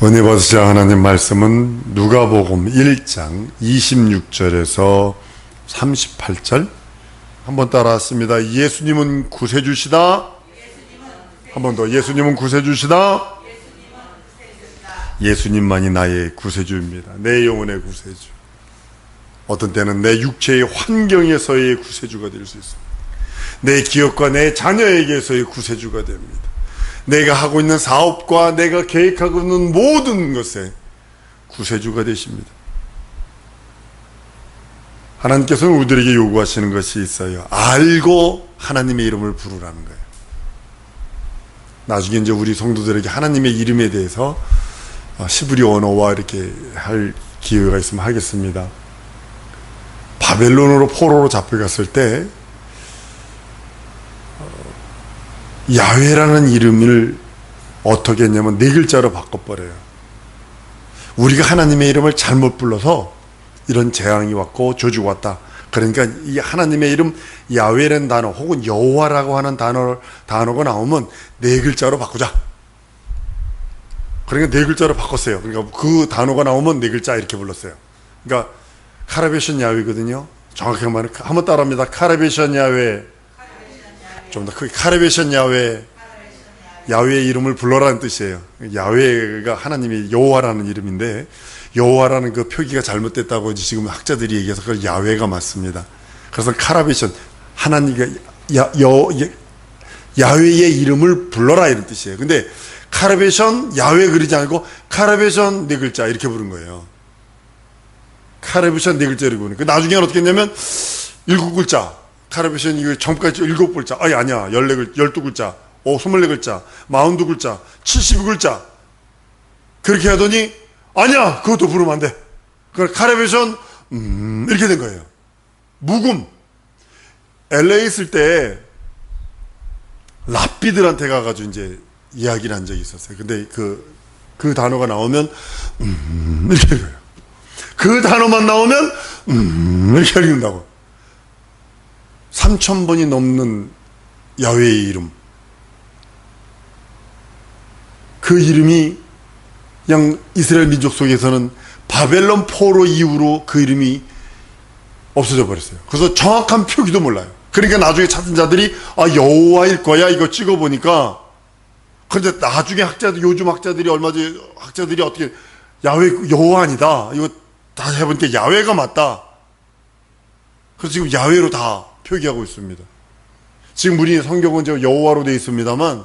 은혜 받으실 하나님 말씀은 누가복음 1장 26절에서 38절 한번 따라하십니다. 예수님은 구세주시다. 한 번 더. 예수님은 구세주시다. 예수님만이 나의 구세주입니다. 내 영혼의 구세주. 어떤 때는 내 육체의 환경에서의 구세주가 될 수 있습니다. 내 기업과 내 자녀에게서의 구세주가 됩니다. 내가 하고 있는 사업과 내가 계획하고 있는 모든 것에 구세주가 되십니다. 하나님께서는 우리들에게 요구하시는 것이 있어요. 알고 하나님의 이름을 부르라는 거예요. 나중에 이제 우리 성도들에게 하나님의 이름에 대해서 시브리 언어와 이렇게 할 기회가 있으면 하겠습니다. 바벨론으로 포로로 잡혀갔을 때 야훼라는 이름을 어떻게 했냐면 4글자로 바꿔버려요. 우리가 하나님의 이름을 잘못 불러서 이런 재앙이 왔고 저주가 왔다. 그러니까 이 하나님의 이름 야훼라는 단어 혹은 여호와라고 하는 단어가 나오면 4글자로 바꾸자. 그러니까 4글자로 바꿨어요. 그러니까 그 단어가 나오면 4글자 이렇게 불렀어요. 그러니까 카라베션 야훼거든요. 정확하게 말하면 한번 따라합니다. 카라베션 야훼. 좀 더 크게 카라베션 야훼. 야훼의 이름을 불러라는 뜻이에요. 야훼가 하나님의 여호와라는 이름인데 여호와라는 그 표기가 잘못됐다고 지금 학자들이 얘기해서 그걸 야훼가 맞습니다. 그래서 카라베션 하나님과 야훼의 이름을 불러라 이런 뜻이에요. 근데 카라베션 야훼 그리지 않고 카라베션 4글자 이렇게 부른 거예요. 카라베션 4글자 이렇게 부르는 거예요. 나중에는 어떻게 했냐면 7글자 카라베션 이거 전까지 7글자 아니야 12글자 24글자 42글자 72글자 그렇게 하더니 아니야 그것도 부르면 안 돼. 그러니까 카라베션 이렇게 된 거예요. 묵음. LA 있을 때 랍비들한테 가가지고 이제 이야기를 한 적이 있었어요. 근데 그 단어가 나오면 이렇게 해요. 그 단어만 나오면 이렇게 읽는다고. 3000번이 넘는 야훼의 이름. 그 이름이 그냥 이스라엘 민족 속에서는 바벨론 포로 이후로 그 이름이 없어져 버렸어요. 그래서 정확한 표기도 몰라요. 그러니까 나중에 찾은 자들이 여호와일 거야 이거 찍어보니까. 그런데 나중에 요즘 학자들이 얼마 전에 학자들이 어떻게 야훼 여호와 아니다 이거 다시 해보니까 야훼가 맞다. 그래서 지금 야훼로 다 표기하고 있습니다. 지금 우리 성경은 여호와로 되어 있습니다만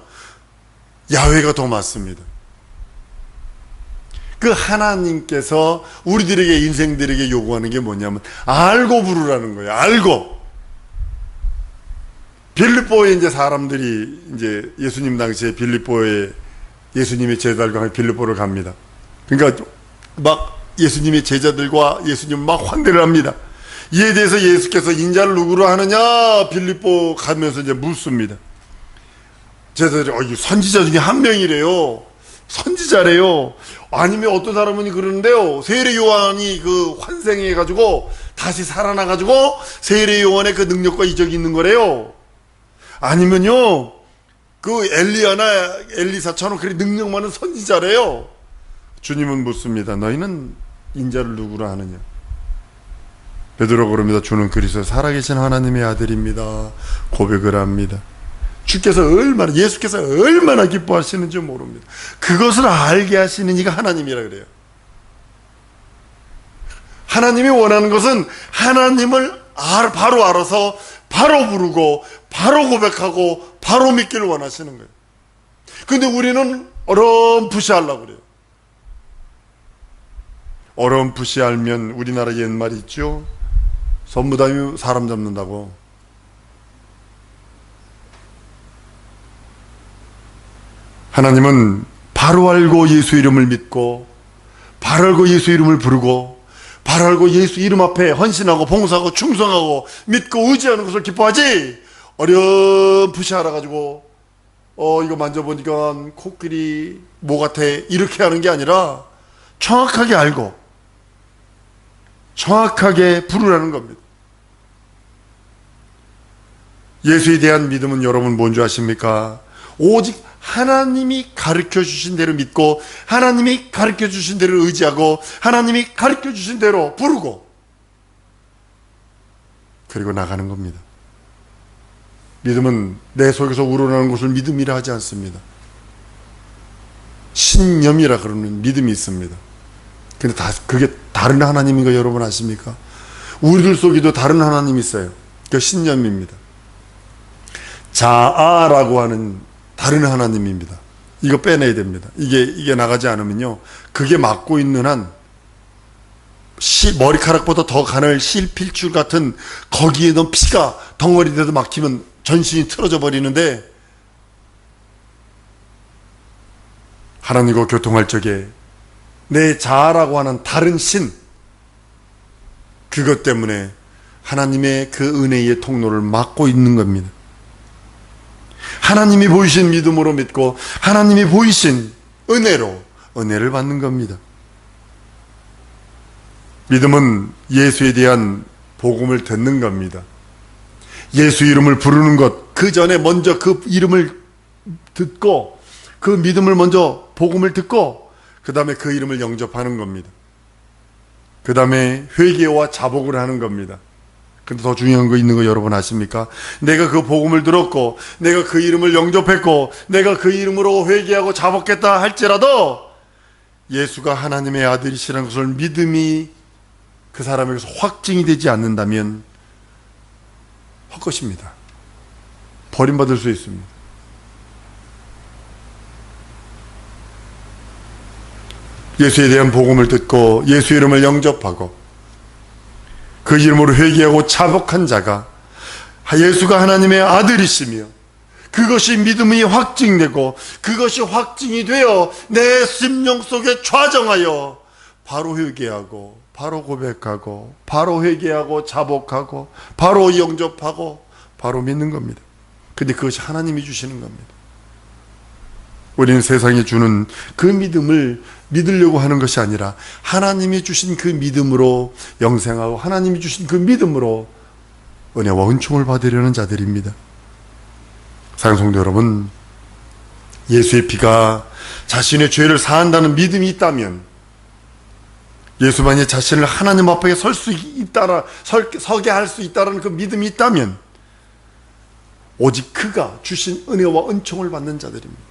야훼가 더 맞습니다. 그 하나님께서 우리들에게 인생들에게 요구하는 게 뭐냐면 알고 부르라는 거예요. 알고. 빌립보에 이제 사람들이 이제 예수님 당시에 빌립보에 예수님의 제자들과 빌립보를 갑니다. 그러니까 막 예수님의 제자들과 예수님 막 환대를 합니다. 이에 대해서 예수께서 인자를 누구로 하느냐 빌립보 가면서 이제 묻습니다. 제자들이 선지자 중에 한 명이래요. 선지자래요. 아니면 어떤 사람은 그러는데요. 세례 요한이 그 환생해가지고 다시 살아나가지고 세례 요한의 그 능력과 이적이 있는 거래요. 아니면요 그 엘리야나 엘리사처럼 그렇게 능력 많은 선지자래요. 주님은 묻습니다. 너희는 인자를 누구로 하느냐? 베드로가 그럽니다. 주는 그리스도 살아계신 하나님의 아들입니다. 고백을 합니다. 예수께서 얼마나 기뻐하시는지 모릅니다. 그것을 알게 하시는 이가 하나님이라 그래요. 하나님이 원하는 것은 하나님을 바로 알아서 바로 부르고 바로 고백하고 바로 믿기를 원하시는 거예요. 근데 우리는 어렴풋이 하려고 그래요. 어렴풋이 알면 우리나라 옛말이 있죠. 선무담이 사람 잡는다고. 하나님은 바로 알고 예수 이름을 믿고 바로 알고 예수 이름을 부르고 바로 알고 예수 이름 앞에 헌신하고 봉사하고 충성하고 믿고 의지하는 것을 기뻐하지 어렴풋이 알아가지고 이거 만져보니까 코끼리 뭐 같아 이렇게 하는 게 아니라 정확하게 알고 정확하게 부르라는 겁니다. 예수에 대한 믿음은 여러분 뭔지 아십니까? 오직 하나님이 가르쳐 주신 대로 믿고 하나님이 가르쳐 주신 대로 의지하고 하나님이 가르쳐 주신 대로 부르고 그리고 나가는 겁니다. 믿음은 내 속에서 우러나는 것을 믿음이라 하지 않습니다. 신념이라 그러는 믿음이 있습니다. 근데 그게 다른 하나님인 거 여러분 아십니까? 우리들 속에도 다른 하나님이 있어요. 그 신념입니다. 자아라고 하는 다른 하나님입니다. 이거 빼내야 됩니다. 이게 나가지 않으면요, 그게 막고 있는 한 머리카락보다 더 가늘 실필줄 같은 거기에 넣은 피가 덩어리라도 막히면 전신이 틀어져 버리는데, 하나님과 교통할 적에 내 자아라고 하는 다른 신, 그것 때문에 하나님의 그 은혜의 통로를 막고 있는 겁니다. 하나님이 보이신 믿음으로 믿고 하나님이 보이신 은혜로 은혜를 받는 겁니다. 믿음은 예수에 대한 복음을 듣는 겁니다. 예수 이름을 부르는 것, 그 전에 먼저 그 이름을 듣고 그 믿음을 먼저 복음을 듣고 그 다음에 그 이름을 영접하는 겁니다. 그 다음에 회개와 자복을 하는 겁니다. 근데 더 중요한 거 있는 거 여러분 아십니까? 내가 그 복음을 들었고 내가 그 이름을 영접했고 내가 그 이름으로 회개하고 자복했다 할지라도 예수가 하나님의 아들이시라는 것을 믿음이 그 사람에게서 확증이 되지 않는다면 헛것입니다. 버림받을 수 있습니다. 예수에 대한 복음을 듣고 예수 이름을 영접하고 그 이름으로 회개하고 자복한 자가 예수가 하나님의 아들이시며 그것이 믿음이 확증되고 그것이 확증이 되어 내 심령 속에 좌정하여 바로 회개하고 바로 고백하고 바로 회개하고 자복하고 바로 영접하고 바로 믿는 겁니다. 근데 그것이 하나님이 주시는 겁니다. 우리는 세상에 주는 그 믿음을 믿으려고 하는 것이 아니라 하나님이 주신 그 믿음으로 영생하고 하나님이 주신 그 믿음으로 은혜와 은총을 받으려는 자들입니다. 사랑하는 성도 여러분, 예수의 피가 자신의 죄를 사한다는 믿음이 있다면, 예수만이 자신을 하나님 앞에 서게 할 수 있다는 그 믿음이 있다면 오직 그가 주신 은혜와 은총을 받는 자들입니다.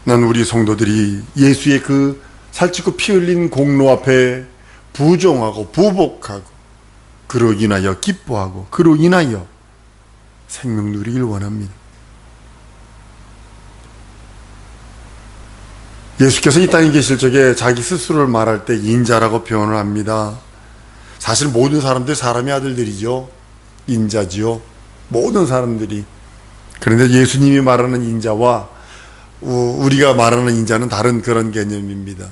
난 우리 성도들이 예수의 그 살찌고 피 흘린 공로 앞에 부종하고 부복하고 그로 인하여 기뻐하고 그로 인하여 생명 누리길 원합니다. 예수께서 이 땅에 계실 적에 자기 스스로를 말할 때 인자라고 표현을 합니다. 사실 모든 사람들이 사람의 아들들이죠. 인자지요. 모든 사람들이. 그런데 예수님이 말하는 인자와 우리가 말하는 인자는 다른 그런 개념입니다.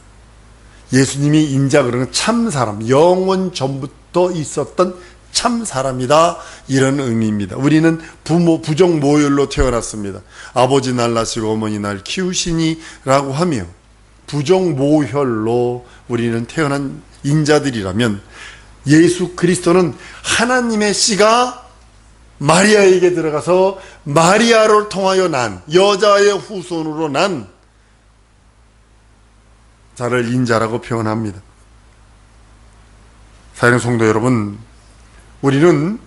예수님이 인자 그러는 참 사람, 영원 전부터 있었던 참 사람이다, 이런 의미입니다. 우리는 부정 모혈로 태어났습니다. 아버지 날 낳으시고 어머니 날 키우시니라고 하며 부정 모혈로 우리는 태어난 인자들이라면 예수 그리스도는 하나님의 씨가 마리아에게 들어가서 마리아를 통하여 난 여자의 후손으로 난 자를 인자라고 표현합니다. 사랑하는 성도 여러분, 우리는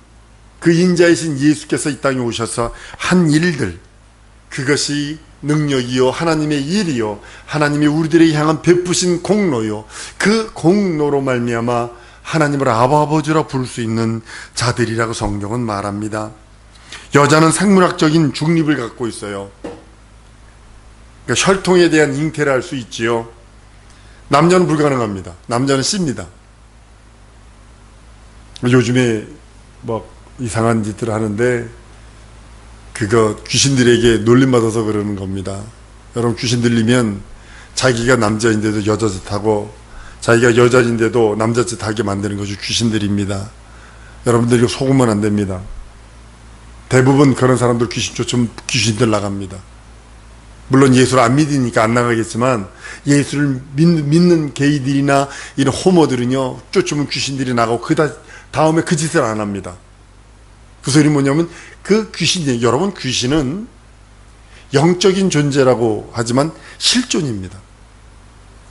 그 인자이신 예수께서 이 땅에 오셔서 한 일들, 그것이 능력이요 하나님의 일이요 하나님이 우리들에게 향한 베푸신 공로요, 그 공로로 말미암아 하나님을 아버지라 부를 수 있는 자들이라고 성경은 말합니다. 여자는 생물학적인 중립을 갖고 있어요. 그러니까 혈통에 대한 잉태를 할 수 있지요. 남자는 불가능합니다. 남자는 씁니다. 요즘에 뭐 이상한 짓들 하는데 그거 귀신들에게 놀림받아서 그러는 겁니다. 여러분, 귀신 들리면 자기가 남자인데도 여자 짓하고 자기가 여자인데도 남자 짓하게 만드는 것이 귀신들입니다. 여러분들이 속으면 안 됩니다. 대부분 그런 사람들 귀신 쫓으면 귀신들 나갑니다. 물론 예수를 안 믿으니까 안 나가겠지만 예수를 믿는 게이들이나 이런 호모들은요 쫓으면 귀신들이 나가고 그 다음에 그 짓을 안 합니다. 그 소리 뭐냐면 그 귀신이, 여러분 귀신은 영적인 존재라고 하지만 실존입니다.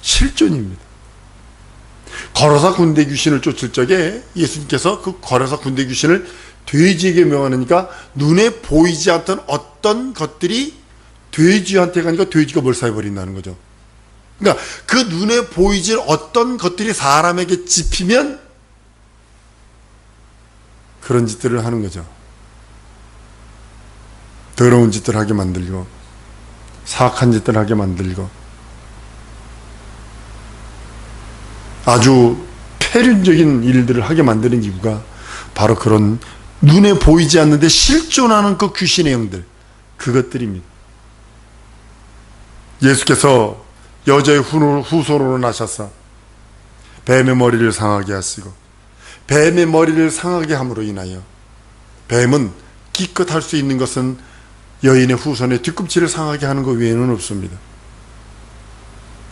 실존입니다. 거라사 군대 귀신을 쫓을 적에 예수님께서 그 거라사 군대 귀신을 돼지에게 명하니까 눈에 보이지 않던 어떤 것들이 돼지한테 가니까 돼지가 몰살해버린다는 거죠. 그러니까 그 눈에 보이지 어떤 것들이 사람에게 집히면 그런 짓들을 하는 거죠. 더러운 짓들을 하게 만들고 사악한 짓들을 하게 만들고 아주 폐륜적인 일들을 하게 만드는 이유가 바로 그런 눈에 보이지 않는데 실존하는 그 귀신의 영들, 그것들입니다. 예수께서 여자의 후손으로 나셔서 뱀의 머리를 상하게 하시고 뱀의 머리를 상하게 함으로 인하여, 뱀은 기껏 할 수 있는 것은 여인의 후손의 뒤꿈치를 상하게 하는 것 외에는 없습니다.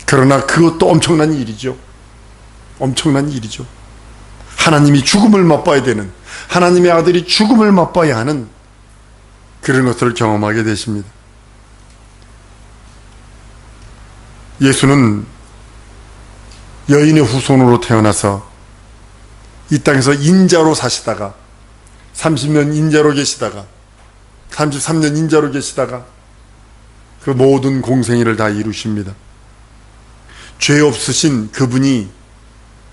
그러나 그것도 엄청난 일이죠. 엄청난 일이죠. 하나님이 죽음을 맛봐야 되는, 하나님의 아들이 죽음을 맛봐야 하는 그런 것들을 경험하게 되십니다. 예수는 여인의 후손으로 태어나서 이 땅에서 인자로 사시다가 30년 인자로 계시다가 33년 인자로 계시다가 그 모든 공생애를 다 이루십니다. 죄 없으신 그분이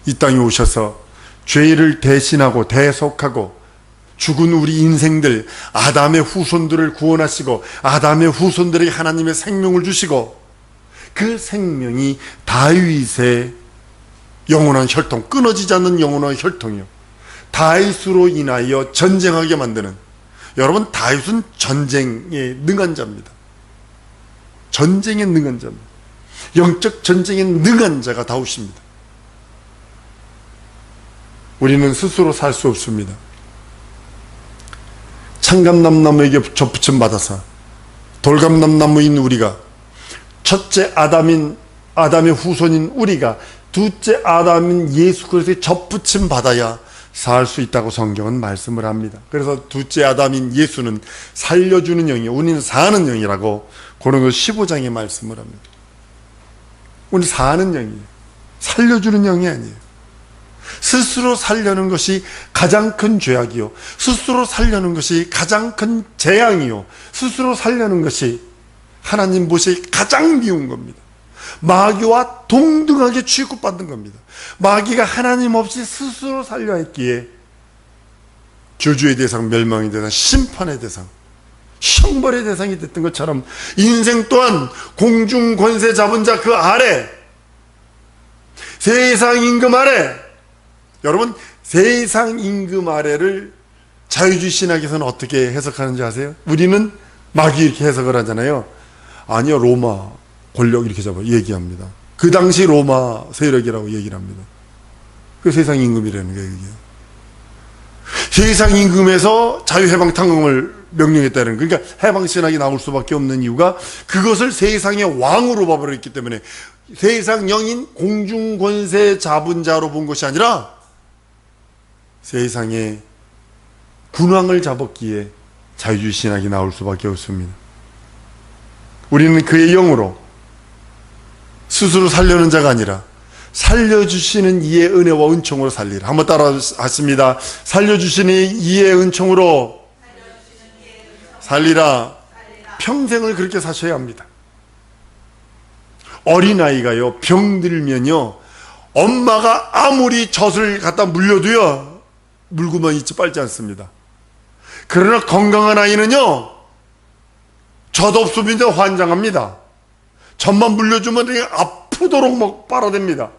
이 땅에 오셔서 죄를 대신하고 대속하고 죽은 우리 인생들, 아담의 후손들을 구원하시고 아담의 후손들에게 하나님의 생명을 주시고 그 생명이 다윗의 영원한 혈통, 끊어지지 않는 영원한 혈통이요, 다윗으로 인하여 전쟁하게 만드는, 여러분 다윗은 전쟁에 능한 자입니다. 전쟁에 능한 자입니다. 영적 전쟁에 능한 자가 다윗입니다. 우리는 스스로 살 수 없습니다. 창감남나무에게 접붙임 받아서 돌감남나무인 우리가, 첫째 아담의 후손인 우리가 둘째 아담인 예수 그리스도의 접붙임 받아야 살 수 있다고 성경은 말씀을 합니다. 그래서 둘째 아담인 예수는 살려주는 영이요, 우리는 사는 영이라고 고린도서 15장에 말씀을 합니다. 우리 사는 영이에요. 살려주는 영이 아니에요. 스스로 살려는 것이 가장 큰 죄악이요, 스스로 살려는 것이 가장 큰 재앙이요, 스스로 살려는 것이 하나님 보시기에 가장 미운 겁니다. 마귀와 동등하게 취급받는 겁니다. 마귀가 하나님 없이 스스로 살려 했기에 저주의 대상, 멸망의 대상, 심판의 대상, 형벌의 대상이 됐던 것처럼 인생 또한 공중 권세 잡은 자 그 아래, 세상 임금 아래, 여러분 세상 임금 아래를 자유주의 신학에서는 어떻게 해석하는지 아세요? 우리는 마귀 이렇게 해석을 하잖아요. 아니요, 로마 권력 이렇게 얘기합니다. 그 당시 로마 세력이라고 얘기를 합니다. 그 세상 임금이라는 거예요. 이게. 세상 임금에서 자유해방탄공을 명령했다는, 그러니까 해방신학이 나올 수밖에 없는 이유가 그것을 세상의 왕으로 봐버렸기 때문에, 세상 영인 공중권세 잡은 자로 본 것이 아니라 세상의 군왕을 잡았기에 자유주의 신학이 나올 수밖에 없습니다. 우리는 그의 영으로 스스로 살려는 자가 아니라 살려주시는 이의 은혜와 은총으로 살리라. 한번 따라 하십니다. 살려주시는 이의 은총으로 살리라. 평생을 그렇게 사셔야 합니다. 어린아이가요, 병들면요, 엄마가 아무리 젖을 갖다 물려도요, 물고만 있지 빨지 않습니다. 그러나 건강한 아이는요, 젖 없으면 환장합니다. 젖만 물려주면 아프도록 막 빨아댑니다.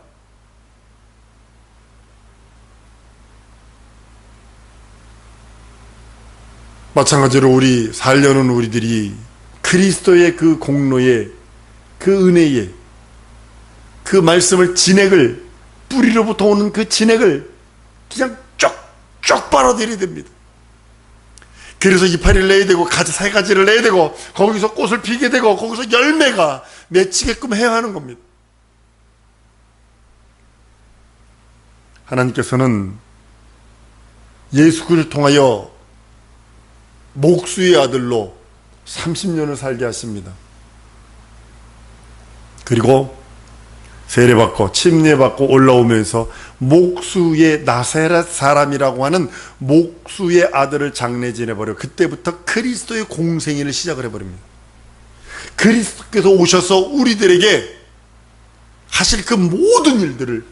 마찬가지로 우리 살려는 우리들이 그리스도의 그 공로에, 그 은혜에, 그 말씀을, 진액을, 뿌리로부터 오는 그 진액을 그냥 쪽쪽 빨아들여야 됩니다. 그래서 이파리를 내야 되고 새 가지를 내야 되고 거기서 꽃을 피게 되고 거기서 열매가 맺히게끔 해야 하는 겁니다. 하나님께서는 예수 그리스도를 통하여 목수의 아들로 30년을 살게 하십니다. 그리고 세례받고 침례받고 올라오면서 목수의 나사렛 사람이라고 하는 목수의 아들을 장례 지내버려 그때부터 그리스도의 공생애를 시작을 해버립니다. 그리스도께서 오셔서 우리들에게 하실 그 모든 일들을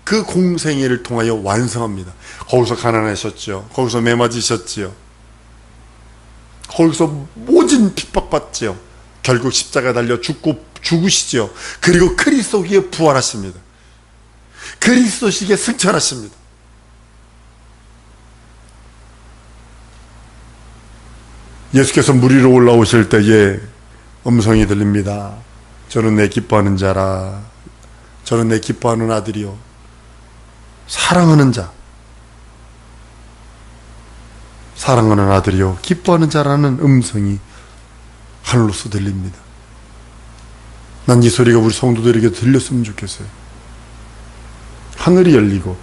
그 공생애를 통하여 완성합니다. 거기서 가난하셨죠. 거기서 매맞으셨지요. 거기서 모진 핍박받지요. 결국 십자가 달려 죽으시죠. 그리고 그리스도에게 부활하십니다. 그리스도시기에 승천하십니다. 예수께서 물 위로 올라오실 때에 음성이 들립니다. 저는 내 기뻐하는 자라. 저는 내 기뻐하는 아들이요. 사랑하는 자. 사랑하는 아들이요. 기뻐하는 자라는 음성이 하늘로서 들립니다. 난 이 소리가 우리 성도들에게 들렸으면 좋겠어요. 하늘이 열리고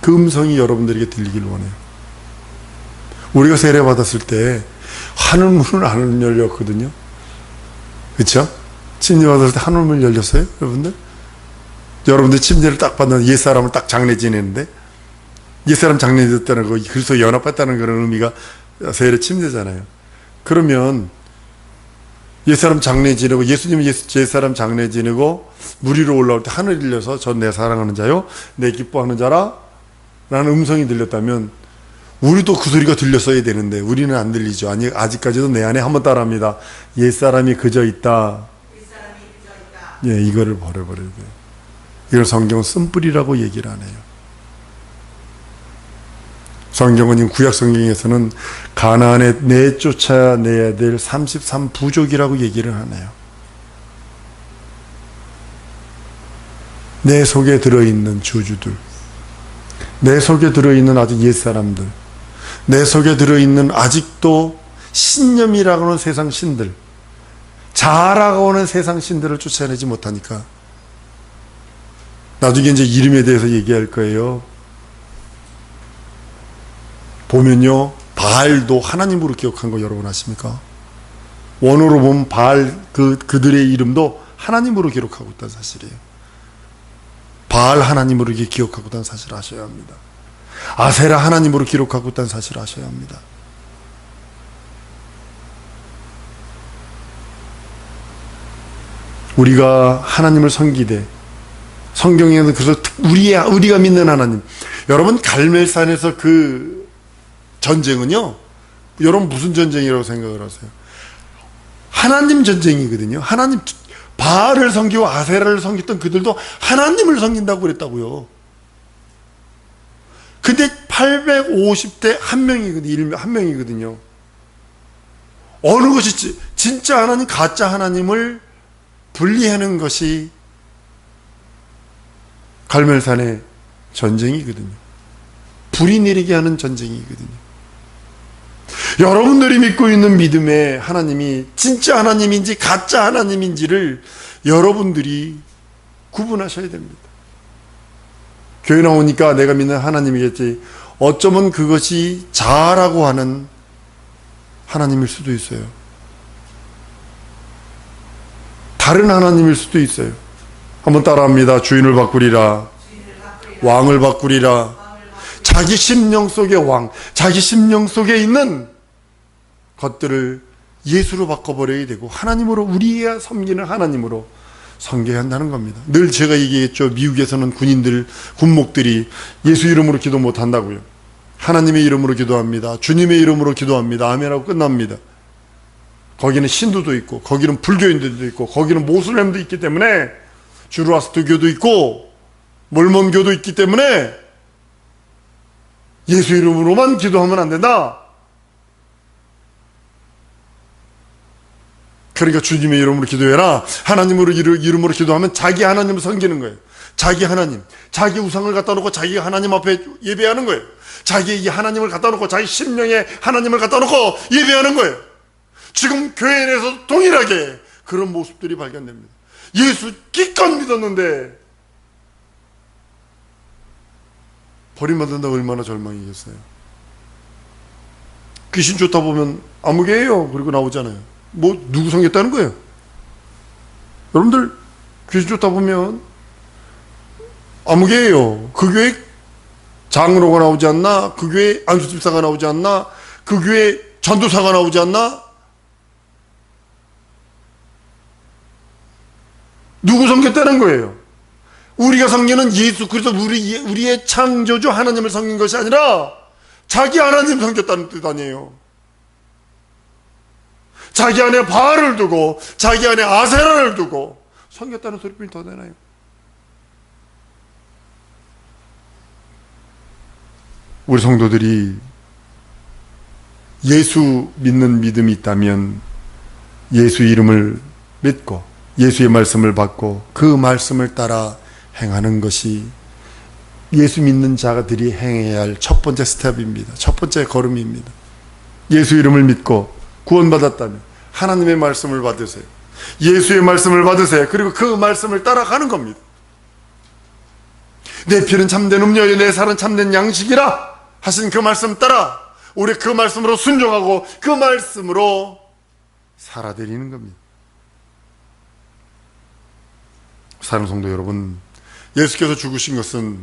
그 음성이 여러분들에게 들리길 원해요. 우리가 세례받았을 때 하늘문은 안 열렸거든요. 그렇죠? 침례 받았을 때 하늘문 열렸어요? 여러분들? 여러분들 침례를 딱 받는 옛사람을 딱 장례 지내는데 옛사람 장례 됐다는 거 그리스도 연합했다는 그런 의미가 세례 침례잖아요. 그러면 옛사람 장례 지내고 예수님 옛사람 장례 지내고 물 위로 올라올 때 하늘이 열려서 전 내 사랑하는 자요 내 기뻐하는 자라 라는 음성이 들렸다면 우리도 그 소리가 들렸어야 되는데 우리는 안 들리죠. 아니 아직까지도 내 안에 한번 따라합니다. 옛사람이 그저 있다. 예, 이거를 버려버려야 돼요. 이걸 성경은 쓴뿌리라고 얘기를 안 해요. 성경은 구약 성경에서는 가나안에 내쫓아내야 될 33부족이라고 얘기를 하네요. 내 속에 들어있는 주주들, 내 속에 들어있는 아주 옛사람들, 내 속에 들어있는 아직도 신념이라고 하는 세상 신들, 자아라고 하는 세상 신들을 쫓아내지 못하니까 나중에 이제 이름에 대해서 얘기할 거예요. 보면요, 바알도 하나님으로 기억한 거 여러분 아십니까? 원어로 보면 바알 그들의 이름도 하나님으로 기록하고 있다는 사실이에요. 바알 하나님으로 기억하고 있다는 사실을 아셔야 합니다. 아세라 하나님으로 기록하고 있다는 사실을 아셔야 합니다. 우리가 하나님을 섬기되 성경에는 그래서 우리가 믿는 하나님, 여러분 갈멜산에서 그 전쟁은요, 여러분 무슨 전쟁이라고 생각을 하세요? 하나님 전쟁이거든요. 하나님, 바알을 섬기고 아세라를 섬겼던 그들도 하나님을 섬긴다고 그랬다고요. 근데 850대 한 명이거든요. 어느 것이 진짜 하나님, 가짜 하나님을 분리하는 것이 갈멜산의 전쟁이거든요. 불이 내리게 하는 전쟁이거든요. 여러분들이 믿고 있는 믿음의 하나님이 진짜 하나님인지 가짜 하나님인지를 여러분들이 구분하셔야 됩니다. 교회 나오니까 내가 믿는 하나님이겠지. 어쩌면 그것이 자아라고 하는 하나님일 수도 있어요. 다른 하나님일 수도 있어요. 한번 따라합니다. 주인을 바꾸리라. 왕을 바꾸리라. 자기 심령 속의 왕, 자기 심령 속에 있는 것들을 예수로 바꿔버려야 되고 하나님으로, 우리가 섬기는 하나님으로 섬겨야 한다는 겁니다. 늘 제가 얘기했죠. 미국에서는 군목들이 예수 이름으로 기도 못한다고요. 하나님의 이름으로 기도합니다. 주님의 이름으로 기도합니다. 아멘하고 끝납니다. 거기는 신도도 있고 거기는 불교인들도 있고 거기는 모슬렘도 있기 때문에 주루아스트교도 있고 몰몬교도 있기 때문에 예수 이름으로만 기도하면 안 된다. 그러니까 주님의 이름으로 기도해라. 하나님으로 이름으로 기도하면 자기 하나님을 섬기는 거예요. 자기 하나님, 자기 우상을 갖다 놓고 자기 하나님 앞에 예배하는 거예요. 자기 이 하나님을 갖다 놓고 자기 심령에 하나님을 갖다 놓고 예배하는 거예요. 지금 교회 내에서 동일하게 그런 모습들이 발견됩니다. 예수 기껏 믿었는데 버림받는다 얼마나 절망이겠어요. 귀신 쫓다 보면 아무개예요. 그리고 나오잖아요. 뭐 누구 섬겼다는 거예요? 여러분들 귀신 쫓다 보면 아무개예요. 그 교회 장로가 나오지 않나? 그 교회 안수집사가 나오지 않나? 그 교회 전도사가 나오지 않나? 누구 섬겼다는 거예요? 우리가 섬기는 예수 그리스도 우리의 창조주 하나님을 섬긴 것이 아니라 자기 하나님 섬겼다는 뜻 아니에요. 자기 안에 바알을 두고 자기 안에 아세라를 두고 섬겼다는 소리뿐이 더 되나요? 우리 성도들이 예수 믿는 믿음이 있다면 예수 이름을 믿고 예수의 말씀을 받고 그 말씀을 따라 행하는 것이 예수 믿는 자들이 행해야 할 첫 번째 스텝입니다. 첫 번째 걸음입니다. 예수 이름을 믿고 구원받았다면 하나님의 말씀을 받으세요. 예수의 말씀을 받으세요. 그리고 그 말씀을 따라가는 겁니다. 내 피는 참된 음료요 내 살은 참된 양식이라 하신 그 말씀 따라 우리 그 말씀으로 순종하고 그 말씀으로 살아드리는 겁니다. 사랑하는 성도 여러분, 예수께서 죽으신 것은,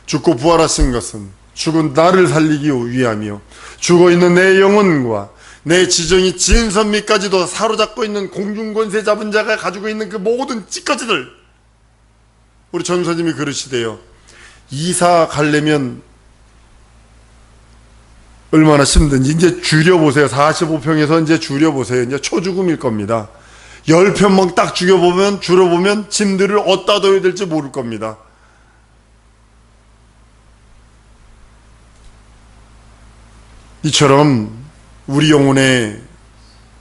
죽고 부활하신 것은 죽은 나를 살리기 위함이요 죽어있는 내 영혼과 내 지정이 진선미까지도 사로잡고 있는 공중권세 잡은 자가 가지고 있는 그 모든 찌꺼기들, 우리 전사님이 그러시대요. 이사 가려면 얼마나 힘든지 이제 줄여보세요. 45평에서 이제 줄여보세요. 이제 초죽음일 겁니다. 10편만 딱 줄여보면 짐들을 어디다 둬야 될지 모를 겁니다. 이처럼 우리 영혼에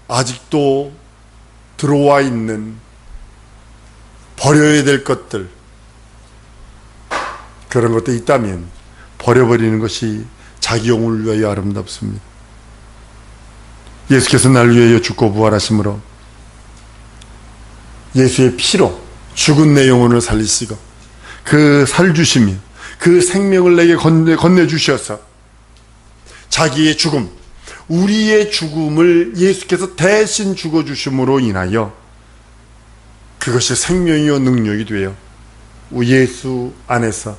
아직도 들어와 있는 버려야 될 것들, 그런 것도 있다면 버려버리는 것이 자기 영혼을 위하여 아름답습니다. 예수께서 날 위하여 죽고 부활하심으로 예수의 피로 죽은 내 영혼을 살리시고 그 살주심이 그 생명을 내게 건네주셔서 자기의 죽음, 우리의 죽음을 예수께서 대신 죽어주심으로 인하여 그것이 생명이요 능력이 되어 예수 안에서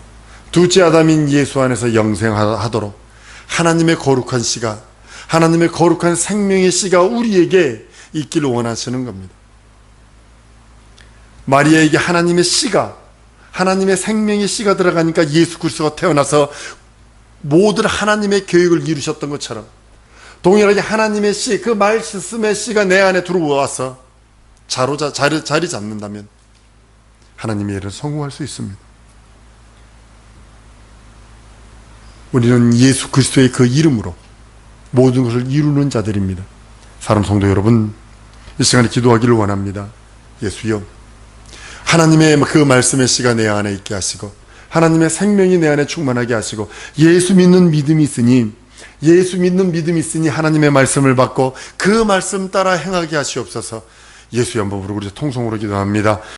둘째 아담인 예수 안에서 영생하도록 하나님의 거룩한 씨가, 하나님의 거룩한 생명의 씨가 우리에게 있기를 원하시는 겁니다. 마리아에게 하나님의 씨가, 하나님의 생명의 씨가 들어가니까 예수 그리스도가 태어나서 모든 하나님의 계획을 이루셨던 것처럼 동일하게 하나님의 씨, 그 말씀의 씨가 내 안에 들어와서 자리 잡는다면 하나님의 일을 성공할 수 있습니다. 우리는 예수 그리스도의 그 이름으로 모든 것을 이루는 자들입니다. 사랑하는 성도 여러분, 이 시간에 기도하기를 원합니다. 예수여, 하나님의 그 말씀의 씨가 내 안에 있게 하시고 하나님의 생명이 내 안에 충만하게 하시고 예수 믿는 믿음이 있으니 하나님의 말씀을 받고 그 말씀 따라 행하게 하시옵소서. 예수의 한번 부르고 우리 통성으로 기도합니다.